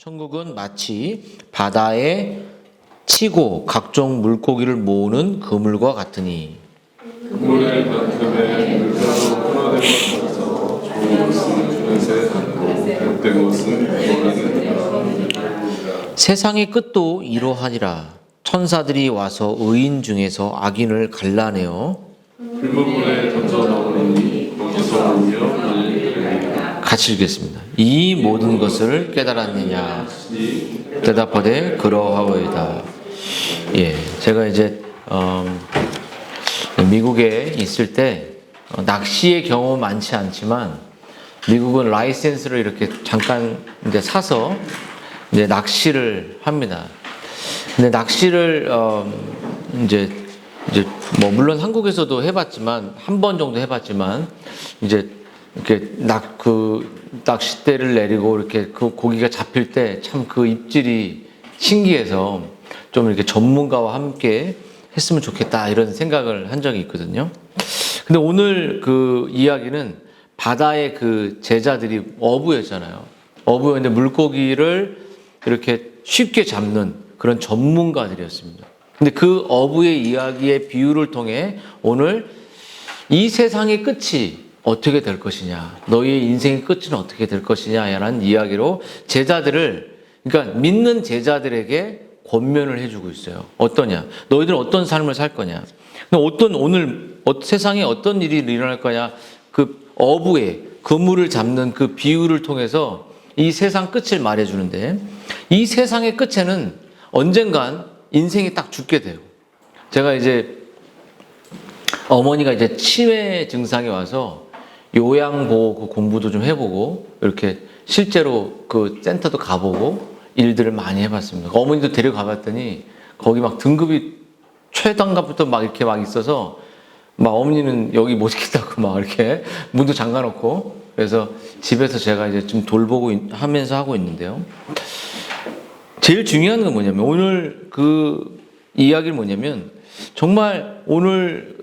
천국은 마치 바다에 치고 각종 물고기를 모으는 그물과 같으니 그물의 반틈에 물가로 끊어내고 나서 좋은 것은 그릇에 담고 된 것은 버리는 세상의 끝도 이러하니라. 천사들이 와서 의인 중에서 악인을 갈라내어 불문불에 던져 넣으니 거기서 오며 같이 읽겠습니다. 이 모든 것을 깨달았느냐? 대답하되 그러하오이다. 예, 제가 이제 미국에 있을 때 낚시의 경험 많지 않지만 미국은 라이센스를 이렇게 잠깐 이제 사서 이제 낚시를 합니다. 근데 낚시를 이제 뭐 물론 한국에서도 해봤지만 한 번 정도 해봤지만 이제 이렇게 낚싯대를 내리고 이렇게 그 고기가 잡힐 때 참 그 입질이 신기해서 좀 이렇게 전문가와 함께 했으면 좋겠다 이런 생각을 한 적이 있거든요. 근데 오늘 그 이야기는 바다의 그 제자들이 어부였잖아요. 어부였는데 물고기를 이렇게 쉽게 잡는 그런 전문가들이었습니다. 근데 그 어부의 이야기의 비유를 통해 오늘 이 세상의 끝이 어떻게 될 것이냐, 너희의 인생의 끝은 어떻게 될 것이냐라는 이야기로 제자들을, 그러니까 믿는 제자들에게 권면을 해주고 있어요. 어떠냐? 너희들은 어떤 삶을 살 거냐? 오늘 세상에 어떤 일이 일어날 거냐? 그 어부의 그물을 잡는 그 비유를 통해서 이 세상 끝을 말해주는데, 이 세상의 끝에는 언젠간 인생이 딱 죽게 돼요. 제가 이제 어머니가 이제 치매 증상이 와서 요양보호 공부도 좀 해보고 이렇게 실제로 그 센터도 가보고 일들을 많이 해봤습니다. 어머니도 데려가 봤더니 거기 막 등급이 최단급부터 막 이렇게 막 있어서 막 어머니는 여기 못 있겠다고 막 이렇게 문도 잠가놓고, 그래서 집에서 제가 이제 좀 돌보고 하면서 하고 있는데요. 제일 중요한 건 뭐냐면 오늘 그 이야기는 뭐냐면 정말 오늘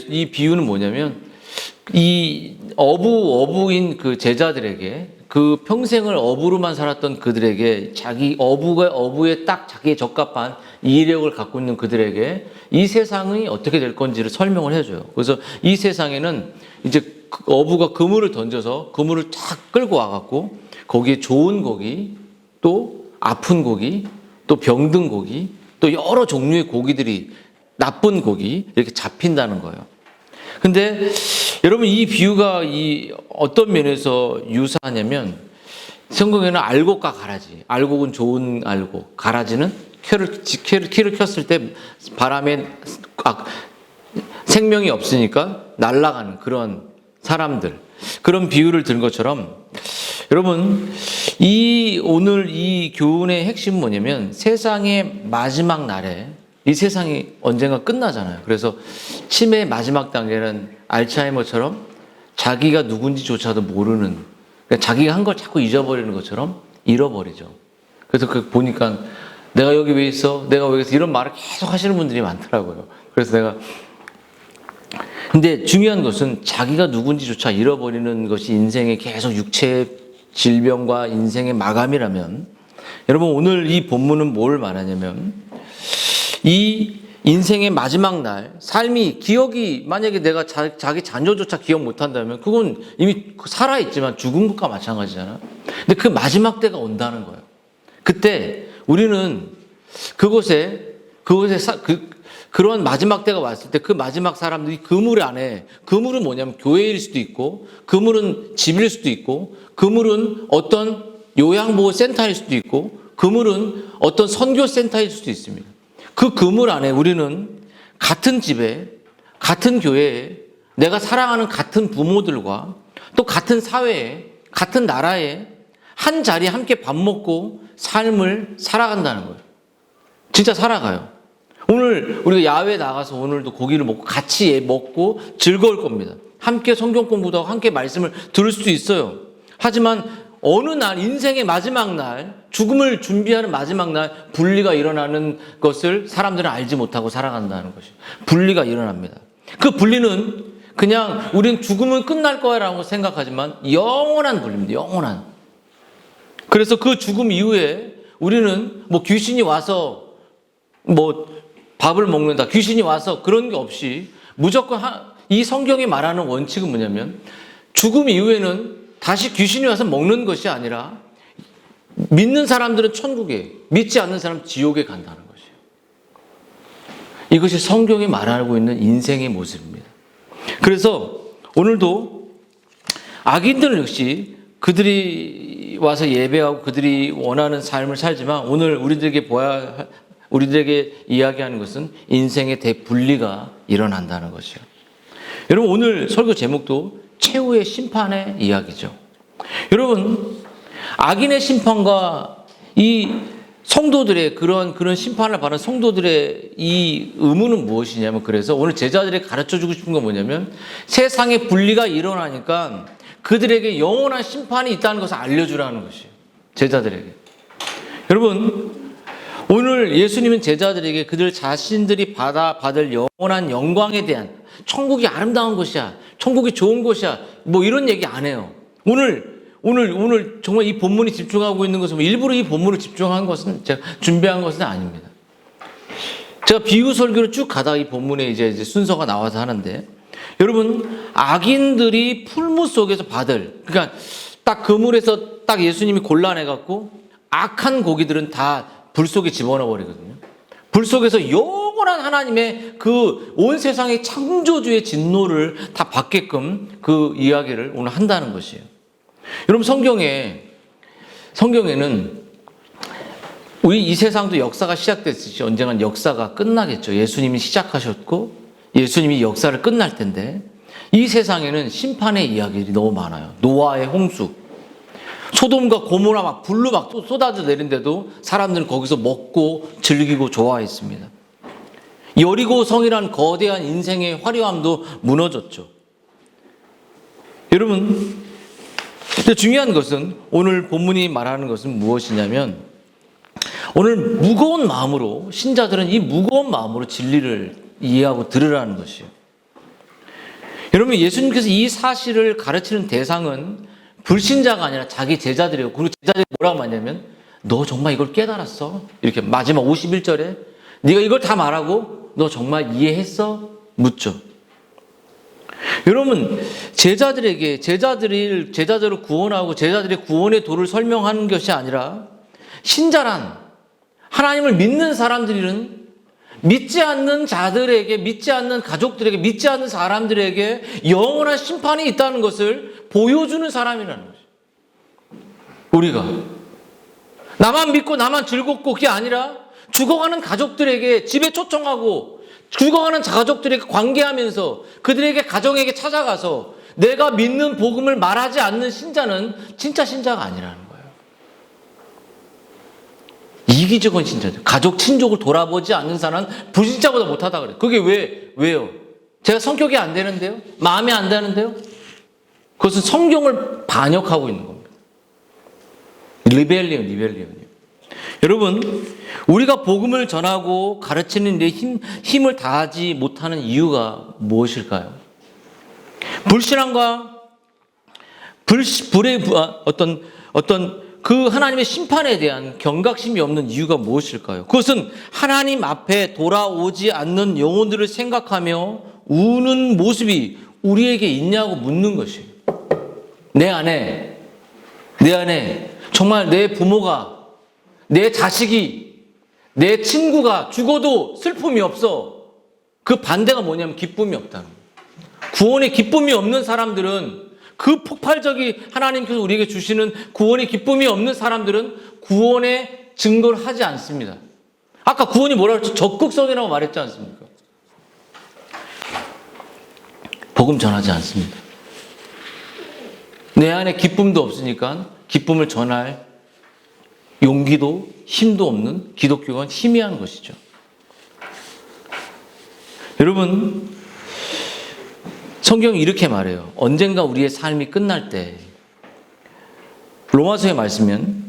이 비유는 뭐냐면 이 어부인 그 제자들에게, 그 평생을 어부로만 살았던 그들에게, 어부에 딱 자기에 적합한 이력을 갖고 있는 그들에게 이 세상이 어떻게 될 건지를 설명을 해줘요. 그래서 이 세상에는 이제 어부가 그물을 던져서 그물을 쫙 끌고 와갖고 거기에 좋은 고기, 또 아픈 고기, 또 병든 고기, 또 여러 종류의 고기들이, 나쁜 고기 이렇게 잡힌다는 거예요. 근데 여러분, 이 비유가 어떤 면에서 유사하냐면 성경에는 알곡과 가라지, 알곡은 좋은 알곡, 가라지는 키를 켰을 때 바람에 생명이 없으니까 날아가는 그런 사람들, 그런 비유를 든 것처럼 여러분, 오늘 이 교훈의 핵심은 뭐냐면 세상의 마지막 날에 이 세상이 언젠가 끝나잖아요. 그래서 치매의 마지막 단계는 알츠하이머처럼 자기가 누군지조차도 모르는, 그러니까 자기가 한 걸 자꾸 잊어버리는 것처럼 잃어버리죠. 그래서 보니까 내가 여기 왜 있어? 내가 왜 있어? 이런 말을 계속 하시는 분들이 많더라고요. 그래서 근데 중요한 것은 자기가 누군지조차 잃어버리는 것이 인생의 계속 육체의 질병과 인생의 마감이라면, 여러분 오늘 이 본문은 뭘 말하냐면 이 인생의 마지막 날, 삶이 기억이, 만약에 내가 자기 자녀조차 기억 못한다면 그건 이미 살아있지만 죽은 것과 마찬가지잖아. 근데 그 마지막 때가 온다는 거예요. 그때 우리는 그런 마지막 때가 왔을 때 그 마지막 사람들이 그물 안에, 그물은 뭐냐면 교회일 수도 있고, 그물은 집일 수도 있고, 그물은 어떤 요양보호센터일 수도 있고, 그물은 어떤 선교센터일 수도 있습니다. 그 그물 안에 우리는 같은 집에, 같은 교회에, 내가 사랑하는 같은 부모들과 또 같은 사회에, 같은 나라에 한 자리에 함께 밥 먹고 삶을 살아간다는 거예요. 진짜 살아가요. 오늘 우리가 야외에 나가서 오늘도 고기를 먹고 같이 먹고 즐거울 겁니다. 함께 성경 공부도 하고 함께 말씀을 들을 수도 있어요. 하지만 어느 날, 인생의 마지막 날, 죽음을 준비하는 마지막 날 분리가 일어나는 것을 사람들은 알지 못하고 살아간다는 것이, 분리가 일어납니다. 그 분리는 그냥 우리는 죽음은 끝날 거야라고 생각하지만 영원한 분리입니다. 영원한. 그래서 그 죽음 이후에 우리는 뭐 귀신이 와서 뭐 밥을 먹는다, 귀신이 와서 그런 게 없이 무조건 이 성경이 말하는 원칙은 뭐냐면 죽음 이후에는 다시 귀신이 와서 먹는 것이 아니라 믿는 사람들은 천국에, 믿지 않는 사람은 지옥에 간다는 것이에요. 이것이 성경이 말하고 있는 인생의 모습입니다. 그래서 오늘도 악인들 역시 그들이 와서 예배하고 그들이 원하는 삶을 살지만 오늘 우리들에게 이야기하는 것은 인생의 대분리가 일어난다는 것이요. 여러분, 오늘 설교 제목도 최후의 심판의 이야기죠. 여러분, 악인의 심판과 이 성도들의 그런 심판을 받은 성도들의 이 의무는 무엇이냐면, 그래서 오늘 제자들에게 가르쳐 주고 싶은 건 뭐냐면, 세상의 분리가 일어나니까 그들에게 영원한 심판이 있다는 것을 알려주라는 것이에요. 제자들에게. 여러분, 오늘 예수님은 제자들에게 그들 자신들이 받을 영원한 영광에 대한, 천국이 아름다운 곳이야, 천국이 좋은 곳이야, 뭐 이런 얘기 안 해요. 오늘 정말 이 본문이 집중하고 있는 것은, 일부러 이 본문을 집중한 것은, 제가 준비한 것은 아닙니다. 제가 비유 설교를 쭉 가다가 이 본문에 이제 순서가 나와서 하는데, 여러분, 악인들이 풀무 속에서 그러니까 딱 그물에서 딱 예수님이 골라내갖고 악한 고기들은 다 불 속에 집어넣어 버리거든요. 불 속에서 영원한 하나님의 그 온 세상의 창조주의 진노를 다 받게끔 그 이야기를 오늘 한다는 것이에요. 여러분, 성경에는 우리 이 세상도 역사가 시작됐듯이 언젠간 역사가 끝나겠죠. 예수님이 시작하셨고 예수님이 역사를 끝날 텐데, 이 세상에는 심판의 이야기들이 너무 많아요. 노아의 홍수, 소돔과 고모라 막 불로 막 쏟아져 내린데도 사람들은 거기서 먹고 즐기고 좋아했습니다. 여리고 성이란 거대한 인생의 화려함도 무너졌죠. 여러분, 근데 중요한 것은, 오늘 본문이 말하는 것은 무엇이냐면, 오늘 무거운 마음으로, 신자들은 이 무거운 마음으로 진리를 이해하고 들으라는 것이에요. 여러분, 예수님께서 이 사실을 가르치는 대상은 불신자가 아니라 자기 제자들이에요. 그리고 제자들이 뭐라고 말하냐면, 너 정말 이걸 깨달았어? 이렇게 마지막 51절에 네가 이걸 다 말하고 너 정말 이해했어? 묻죠. 여러분, 제자들을 구원하고 제자들의 구원의 도를 설명하는 것이 아니라, 신자란 하나님을 믿는 사람들은 믿지 않는 자들에게, 믿지 않는 가족들에게, 믿지 않는 사람들에게 영원한 심판이 있다는 것을 보여주는 사람이라는 거죠. 우리가 나만 믿고 나만 즐겁고, 그게 아니라 죽어가는 가족들에게 집에 초청하고 죽어가는 가족들에게 관계하면서 그들에게 가정에게 찾아가서 내가 믿는 복음을 말하지 않는 신자는 진짜 신자가 아니라는 거예요. 이기적인 신자들, 가족 친족을 돌아보지 않는 사람은 불신자보다 못하다 그래요. 그게 왜요? 제가 성격이 안 되는데요? 마음에 안 드는데요? 그것은 성경을 반역하고 있는 겁니다. 리벨리언이요. 여러분, 우리가 복음을 전하고 가르치는 데 힘을 다하지 못하는 이유가 무엇일까요? 불신앙과 불의 어떤 그 하나님의 심판에 대한 경각심이 없는 이유가 무엇일까요? 그것은 하나님 앞에 돌아오지 않는 영혼들을 생각하며 우는 모습이 우리에게 있냐고 묻는 것이에요. 내 안에 정말 내 부모가, 내 자식이, 내 친구가 죽어도 슬픔이 없어. 그 반대가 뭐냐면 기쁨이 없다는 거예요. 구원의 기쁨이 없는 사람들은, 그 폭발적인 하나님께서 우리에게 주시는 구원의 기쁨이 없는 사람들은 구원의 증거를 하지 않습니다. 아까 구원이 뭐라고 했죠? 적극성이라고 말했지 않습니까? 복음 전하지 않습니다. 내 안에 기쁨도 없으니까 기쁨을 전할 용기도 힘도 없는 기독교가 희미한 것이죠. 여러분, 성경이 이렇게 말해요. 언젠가 우리의 삶이 끝날 때, 로마서의 말씀은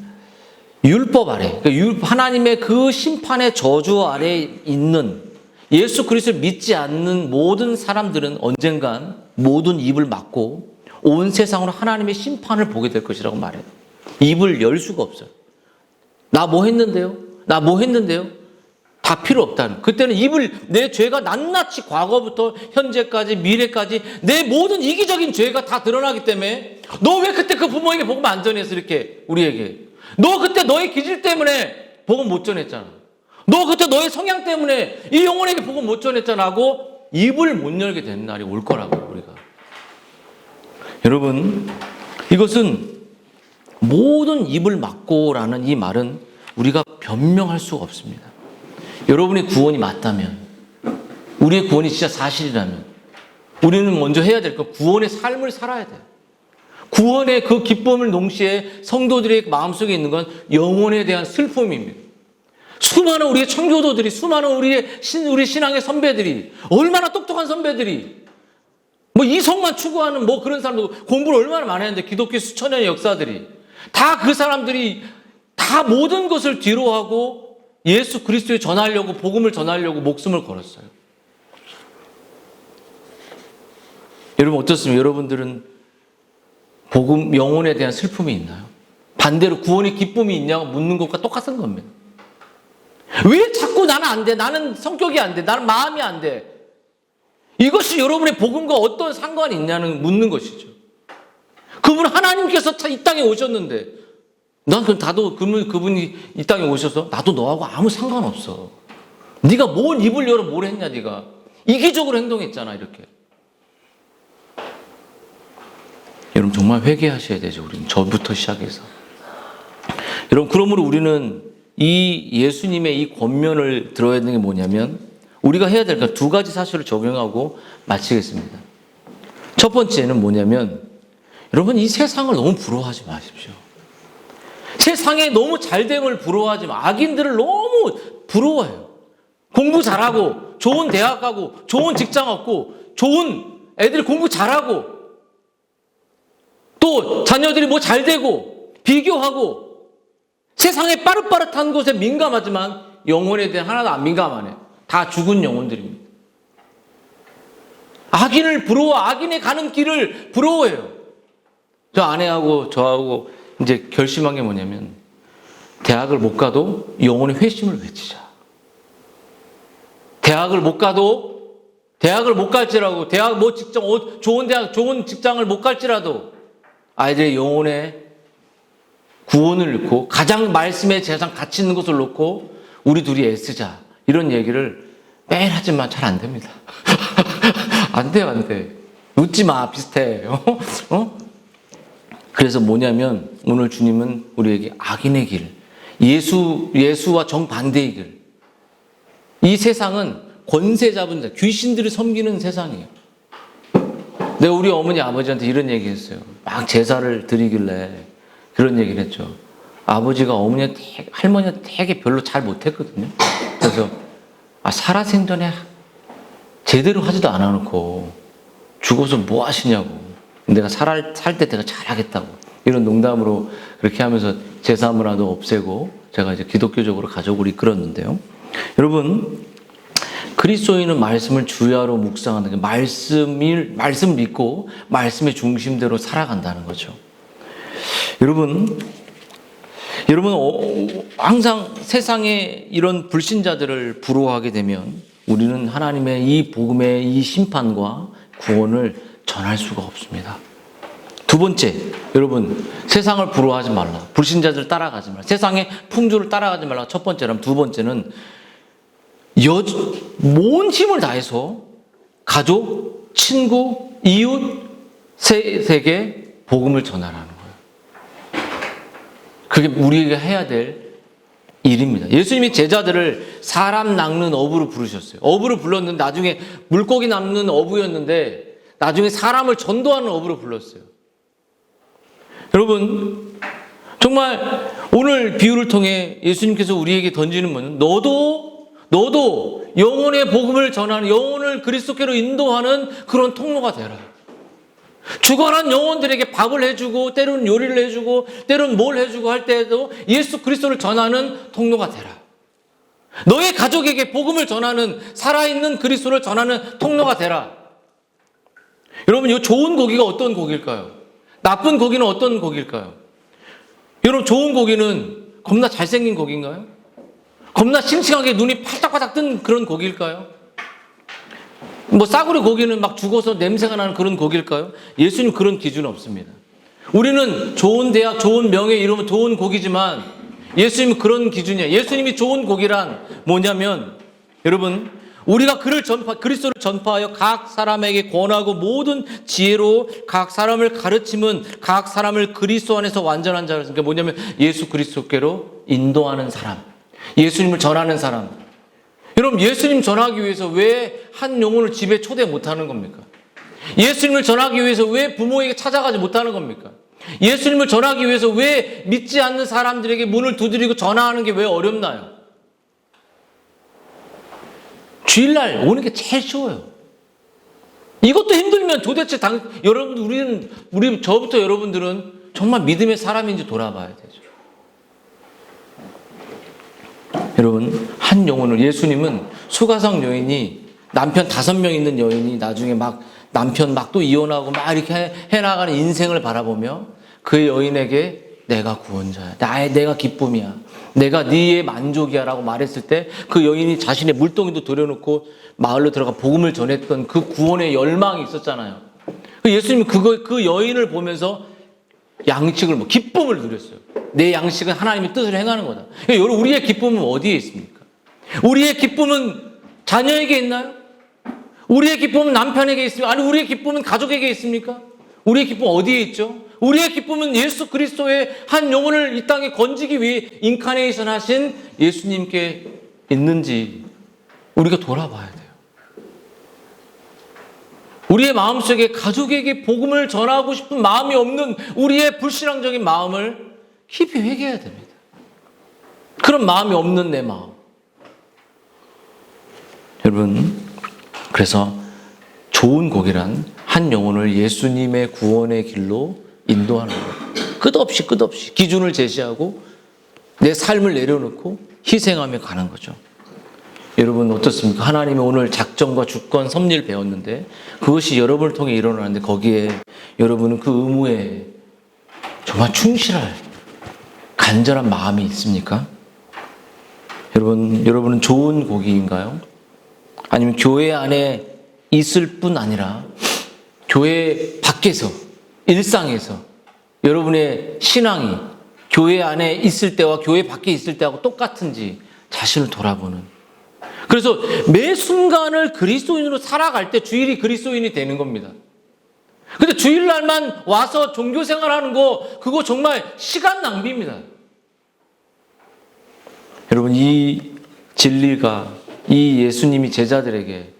율법 아래, 하나님의 그 심판의 저주 아래 있는 예수 그리스도를 믿지 않는 모든 사람들은 언젠간 모든 입을 막고 온 세상으로 하나님의 심판을 보게 될 것이라고 말해요. 입을 열 수가 없어요. 나 뭐 했는데요? 나 뭐 했는데요? 다 필요 없다는. 그때는 입을, 내 죄가 낱낱이 과거부터 현재까지 미래까지 내 모든 이기적인 죄가 다 드러나기 때문에 너 왜 그때 그 부모에게 복음 안 전했어? 이렇게 우리에게. 너 그때 너의 기질 때문에 복음 못 전했잖아. 너 그때 너의 성향 때문에 이 영혼에게 복음 못 전했잖아 하고 입을 못 열게 되는 날이 올 거라고 우리가. 여러분, 이것은 모든 입을 막고라는 이 말은 우리가 변명할 수가 없습니다. 여러분의 구원이 맞다면, 우리의 구원이 진짜 사실이라면 우리는 먼저 해야 될 건 구원의 삶을 살아야 돼요. 구원의 그 기쁨을 동시에 성도들의 마음속에 있는 건 영혼에 대한 슬픔입니다. 수많은 우리의 청교도들이, 수많은 우리 신앙의 선배들이, 얼마나 똑똑한 선배들이, 뭐 이성만 추구하는 뭐 그런 사람들, 공부를 얼마나 많이 했는데 기독교 수천 년의 역사들이 다 그 사람들이 다 모든 것을 뒤로 하고 예수 그리스도에 전하려고, 복음을 전하려고 목숨을 걸었어요. 여러분 어떻습니까? 여러분들은 복음, 영혼에 대한 슬픔이 있나요? 반대로 구원의 기쁨이 있냐고 묻는 것과 똑같은 겁니다. 왜 자꾸 나는 안 돼? 나는 성격이 안 돼? 나는 마음이 안 돼? 이것이 여러분의 복음과 어떤 상관이 있냐는 묻는 것이죠. 그분 하나님께서 이 땅에 오셨는데 나도 그분이 이 땅에 오셔서 나도 너하고 아무 상관없어. 네가 뭔 입을 열어 뭘 했냐 네가. 이기적으로 행동했잖아 이렇게. 여러분 정말 회개하셔야 되죠. 우리는 저부터 시작해서. 여러분 그러므로 우리는 이 예수님의 이 권면을 들어야 되는 게 뭐냐면 우리가 해야 될 건 두 가지 사실을 적용하고 마치겠습니다. 첫 번째는 뭐냐면 여러분 이 세상을 너무 부러워하지 마십시오. 세상에 너무 잘됨을 부러워하지 마. 악인들을 너무 부러워해요. 공부 잘하고 좋은 대학 가고 좋은 직장 얻고 좋은 애들이 공부 잘하고 또 자녀들이 뭐 잘 되고 비교하고 세상에 빠릇빠릇한 것에 민감하지만 영혼에 대한 하나도 안 민감하네. 다 죽은 영혼들입니다. 악인을 부러워, 악인의 가는 길을 부러워해요. 저 아내하고 저하고 이제 결심한 게 뭐냐면 대학을 못 가도 영혼의 회심을 외치자. 대학을 못 갈지라도 대학 뭐 직장 좋은 대학 좋은 직장을 못 갈지라도 아이들의 영혼의 구원을 놓고 가장 말씀의 재산 가치 있는 것을 놓고 우리 둘이 애쓰자. 이런 얘기를 매일 하지만 잘 안 됩니다. 안 돼요, 안 돼. 웃지 마, 비슷해. 그래서 뭐냐면 오늘 주님은 우리에게 악인의 길, 예수와 정반대의 길. 이 세상은 권세 잡은 자, 귀신들을 섬기는 세상이에요. 내가 우리 어머니 아버지한테 이런 얘기 했어요. 막 제사를 드리길래 그런 얘기를 했죠. 아버지가 할머니한테 되게 별로 잘 못했거든요. 그래서 살아생전에 제대로 하지도 않아놓고 죽어서 뭐 하시냐고. 내가 살 때 내가 잘하겠다고. 이런 농담으로 그렇게 하면서 제사 문화도 없애고 제가 이제 기독교적으로 가족을 이끌었는데요. 여러분, 그리스도인은 말씀을 주야로 묵상하는 게 말씀을 믿고 말씀의 중심대로 살아간다는 거죠. 여러분 항상 세상에 이런 불신자들을 부러워하게 되면 우리는 하나님의 이 복음의 이 심판과 구원을 전할 수가 없습니다. 두 번째, 여러분 세상을 부러워하지 말라. 불신자들 따라가지 말라. 세상의 풍조를 따라가지 말라. 첫 번째라면 두 번째는 온 힘을 다해서 가족, 친구, 이웃, 세계 복음을 전하라는 거예요. 그게 우리에게 해야 될 일입니다. 예수님이 제자들을 사람 낚는 어부로 부르셨어요. 어부로 불렀는데 나중에 물고기 낚는 어부였는데 나중에 사람을 전도하는 어부로 불렀어요. 여러분 정말 오늘 비유를 통해 예수님께서 우리에게 던지는 것은 너도 영혼의 복음을 전하는, 영혼을 그리스도께로 인도하는 그런 통로가 되라. 죽어난 영혼들에게 밥을 해주고 때로는 요리를 해주고 때로는 뭘 해주고 할 때에도 예수 그리스도를 전하는 통로가 되라. 너의 가족에게 복음을 전하는, 살아있는 그리스도를 전하는 통로가 되라. 여러분 이 좋은 고기가 어떤 고기일까요? 나쁜 고기는 어떤 고기일까요? 여러분, 좋은 고기는 겁나 잘생긴 고기인가요? 겁나 싱싱하게 눈이 팔딱팔딱 뜬 그런 고기일까요? 뭐 싸구려 고기는 막 죽어서 냄새가 나는 그런 고기일까요? 예수님 그런 기준은 없습니다. 우리는 좋은 대학, 좋은 명예 이러면 좋은 고기지만 예수님은 그런 기준이에요. 예수님이 좋은 고기란 뭐냐면, 여러분, 우리가 그리스도를 전파하여 각 사람에게 권하고 모든 지혜로 각 사람을 가르침은 각 사람을 그리스도 안에서 완전한 자라. 그러니까 뭐냐면 예수 그리스도께로 인도하는 사람, 예수님을 전하는 사람. 여러분, 예수님 전하기 위해서 왜 한 영혼을 집에 초대 못하는 겁니까? 예수님을 전하기 위해서 왜 부모에게 찾아가지 못하는 겁니까? 예수님을 전하기 위해서 왜 믿지 않는 사람들에게 문을 두드리고 전화하는 게 왜 어렵나요? 주일날 오는 게 제일 쉬워요. 이것도 힘들면 도대체 여러분, 저부터 여러분들은 정말 믿음의 사람인지 돌아봐야 되죠. 여러분, 한 영혼을, 예수님은 수가성 여인이 남편 5명 있는 여인이 나중에 막 남편 막 또 이혼하고 막 이렇게 해나가는 인생을 바라보며 그 여인에게 내가 구원자야, 내가 기쁨이야, 내가 네의 만족이야 라고 말했을 때 그 여인이 자신의 물동이도 들여놓고 마을로 들어가 복음을 전했던 그 구원의 열망이 있었잖아요. 예수님은 그 여인을 보면서 양식을, 기쁨을 누렸어요. 내 양식은 하나님의 뜻을 행하는 거다. 여러분, 우리의 기쁨은 어디에 있습니까? 우리의 기쁨은 자녀에게 있나요? 우리의 기쁨은 남편에게 있습니까? 아니, 우리의 기쁨은 가족에게 있습니까? 우리의 기쁨은 어디에 있죠? 우리의 기쁨은 예수 그리스도의 한 영혼을 이 땅에 건지기 위해 인카네이션 하신 예수님께 있는지 우리가 돌아봐야 돼요. 우리의 마음속에 가족에게 복음을 전하고 싶은 마음이 없는 우리의 불신앙적인 마음을 깊이 회개해야 됩니다. 그런 마음이 없는 내 마음. 여러분, 그래서 좋은 곡이란 한 영혼을 예수님의 구원의 길로 인도하는 거예요. 끝없이 기준을 제시하고 내 삶을 내려놓고 희생하며 가는 거죠. 여러분, 어떻습니까? 하나님이 오늘 작정과 주권, 섭리를 배웠는데 그것이 여러분을 통해 일어나는데 거기에 여러분은 그 의무에 정말 충실할 간절한 마음이 있습니까? 여러분은 좋은 고기인가요? 아니면 교회 안에 있을 뿐 아니라 교회 밖에서, 일상에서 여러분의 신앙이 교회 안에 있을 때와 교회 밖에 있을 때하고 똑같은지 자신을 돌아보는. 그래서 매 순간을 그리스도인으로 살아갈 때 주일이 그리스도인이 되는 겁니다. 근데 주일날만 와서 종교 생활하는 거, 그거 정말 시간 낭비입니다. 여러분, 이 진리가, 이 예수님이 제자들에게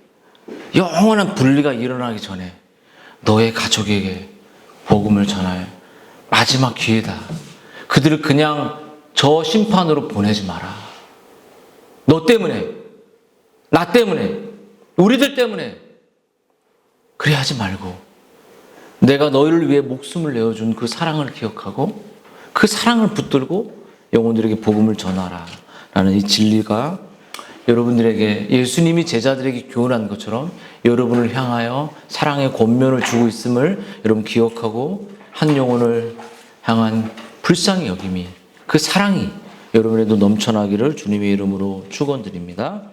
영원한 분리가 일어나기 전에 너의 가족에게 복음을 전할 마지막 기회다. 그들을 그냥 저 심판으로 보내지 마라. 너 때문에, 나 때문에, 우리들 때문에 그래 하지 말고 내가 너희를 위해 목숨을 내어준 그 사랑을 기억하고 그 사랑을 붙들고 영혼들에게 복음을 전하라 라는 이 진리가 여러분들에게, 예수님이 제자들에게 교훈한 것처럼 여러분을 향하여 사랑의 권면을 주고 있음을 여러분 기억하고 한 영혼을 향한 불쌍히 여김이, 그 사랑이 여러분에도 넘쳐나기를 주님의 이름으로 축원드립니다.